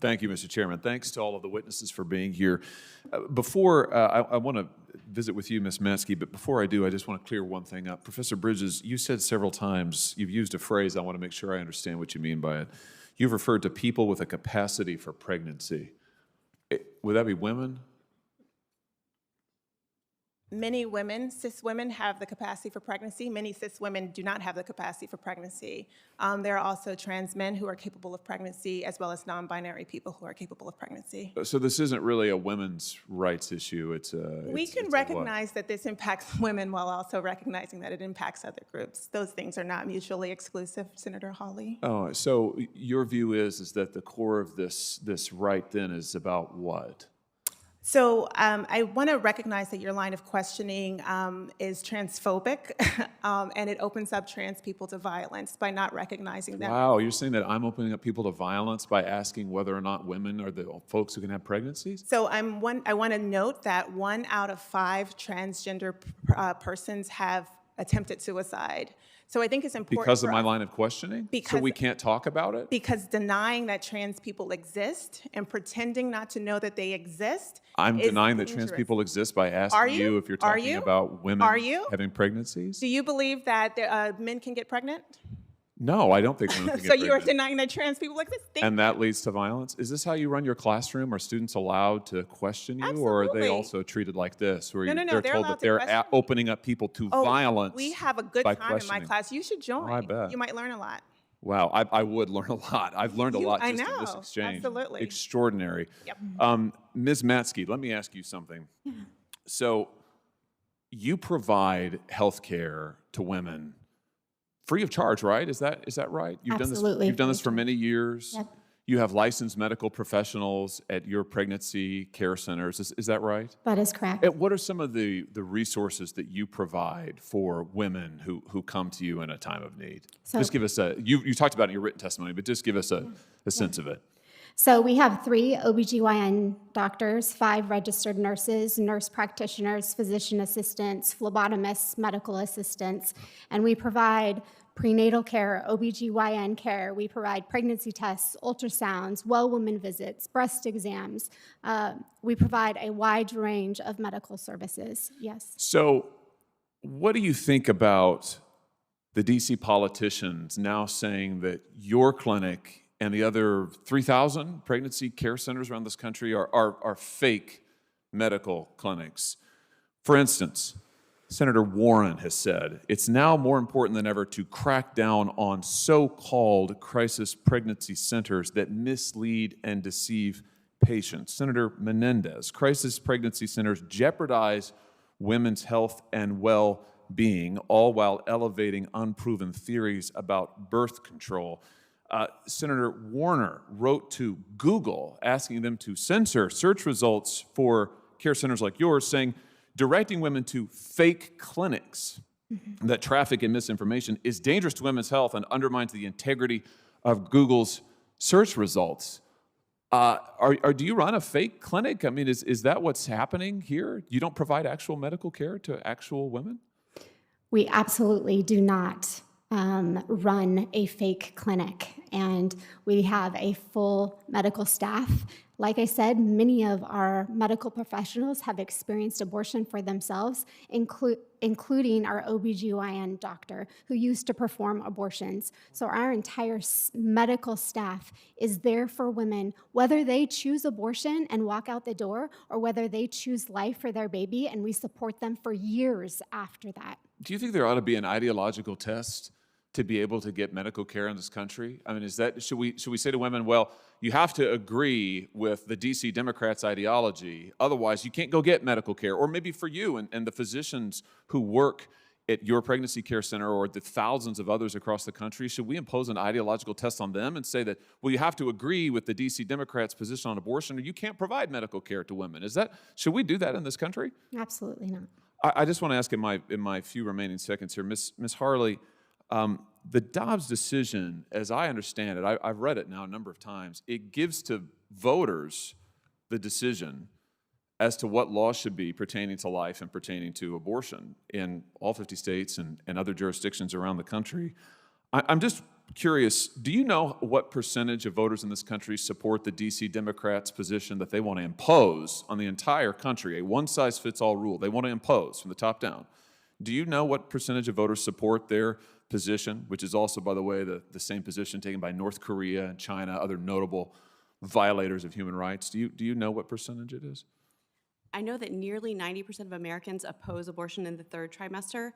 Thank you, Mr. Chairman. Thanks to all of the witnesses for being here. I want to visit with you, Ms. Matzke, but before I do, I just want to clear one thing up. Professor Bridges, you said several times, you've used a phrase, I want to make sure I understand what you mean by it. You've referred to people with a capacity for pregnancy. Would that be women? Many women, cis women, have the capacity for pregnancy. Many cis women do not have the capacity for pregnancy. There are also trans men who are capable of pregnancy, as well as non-binary people who are capable of pregnancy. So this isn't really a women's rights issue. We can recognize that this impacts women while also recognizing that it impacts other groups. Those things are not mutually exclusive, Senator Hawley. Oh, so your view is that the core of this right then is about what? So I want to recognize that your line of questioning is transphobic, and it opens up trans people to violence by not recognizing that. Wow, you're saying that I'm opening up people to violence by asking whether or not women are the folks who can have pregnancies? So I want to note that 1 out of 5 transgender persons have attempted suicide. So I think it's important because of my line of questioning? So we can't talk about it? Because denying that trans people exist and pretending not to know that they exist I'm is denying dangerous. that trans people exist by asking you if you're talking about women having pregnancies? Do you believe that men can get pregnant? No, I don't think women can get So pregnant. you are denying that trans people exist? And that leads to violence? Is this how you run your classroom? Are students allowed to question you? Absolutely. Or are they also treated like this, where No, they're told that they're opening up people to violence? We have a good time in my class. You should join. Oh, I bet. You might learn a lot. Wow, I would learn a lot. I've learned a lot just in this exchange. Absolutely. Extraordinary. Yep. Ms. Matzke, let me ask you something. So you provide health care to women free of charge, right? Is that right? Absolutely. You've done this for many years. Yep. You have licensed medical professionals at your pregnancy care centers. Is that right? That is correct. What are some of the resources that you provide for women who come to you in a time of need? So, just give us you talked about it in your written testimony, but just give us a sense of it. So we have 3 OBGYN doctors, 5 registered nurses, nurse practitioners, physician assistants, phlebotomists, medical assistants, and we provide prenatal care, OBGYN care. We provide pregnancy tests, ultrasounds, well woman visits, breast exams. We provide a wide range of medical services, yes. So what do you think about the DC politicians now saying that your clinic and the other 3,000 pregnancy care centers around this country are fake medical clinics? For instance, Senator Warren has said, it's now more important than ever to crack down on so-called crisis pregnancy centers that mislead and deceive patients. Senator Menendez, crisis pregnancy centers jeopardize women's health and well-being, all while elevating unproven theories about birth control. Senator Warner wrote to Google asking them to censor search results for care centers like yours, saying, directing women to fake clinics that traffic in misinformation is dangerous to women's health and undermines the integrity of Google's search results. Do you run a fake clinic? I mean, is that what's happening here? You don't provide actual medical care to actual women? We absolutely do not run a fake clinic, and we have a full medical staff. Like I said, many of our medical professionals have experienced abortion for themselves, including our OBGYN doctor who used to perform abortions. So our entire medical staff is there for women, whether they choose abortion and walk out the door or whether they choose life for their baby, and we support them for years after that. Do you think there ought to be an ideological test to be able to get medical care in this country? I mean, should we say to women, well, you have to agree with the DC Democrats' ideology, otherwise you can't go get medical care? Or maybe for you and the physicians who work at your pregnancy care center or the thousands of others across the country, should we impose an ideological test on them and say that, well, you have to agree with the DC Democrats' position on abortion or you can't provide medical care to women? Should we do that in this country? Absolutely not. I just want to ask in my few remaining seconds here, Ms. Hawley, the Dobbs decision, as I understand it, I've read it now a number of times, it gives to voters the decision as to what laws should be pertaining to life and pertaining to abortion in all 50 states and other jurisdictions around the country. I'm just curious, do you know what percentage of voters in this country support the DC Democrats' position that they want to impose on the entire country, a one-size-fits-all rule they want to impose from the top down? Do you know what percentage of voters support their position, which is also, by the way, the same position taken by North Korea and China, other notable violators of human rights? Do you know what percentage it is? I know that nearly 90% of Americans oppose abortion in the third trimester.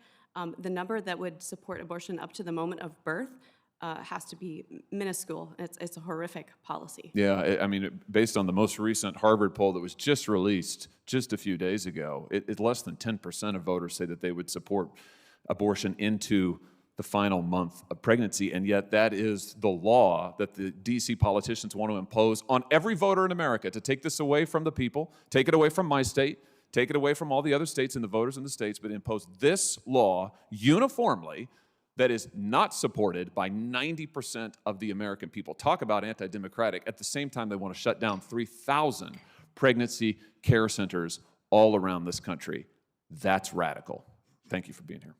The number that would support abortion up to the moment of birth has to be minuscule. It's a horrific policy. Yeah, I mean, based on the most recent Harvard poll that was just released just a few days ago, less than 10% of voters say that they would support abortion into the final month of pregnancy, and yet that is the law that the DC politicians want to impose on every voter in America, to take this away from the people, take it away from my state, take it away from all the other states and the voters in the states, but impose this law uniformly that is not supported by 90% of the American people. Talk about anti-democratic. At the same time, they want to shut down 3,000 pregnancy care centers all around this country. That's radical. Thank you for being here.